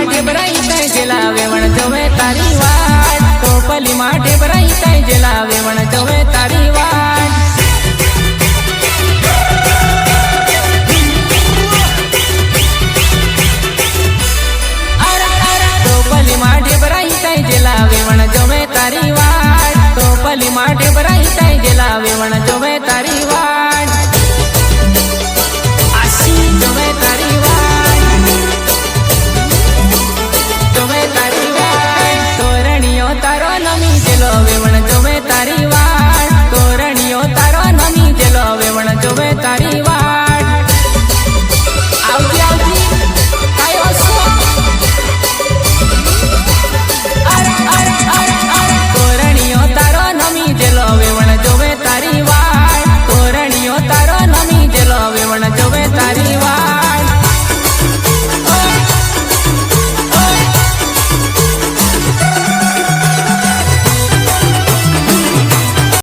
माटे भराई तय जेला वेवण जोवे तारी वाट टोपली माटे भराई तय जेला वेवण जोवे तारी वाट टोपली माटे भराई तय जेला वेवण जोवे तारी वाट टोपली माटे भराई तय जेला वेवण जोवे तारी वाट आशी जोवे तारी वाट जोवे तारी वाट तोरणियो तारो नमी जेलो वेवण जोवे तारी वाट।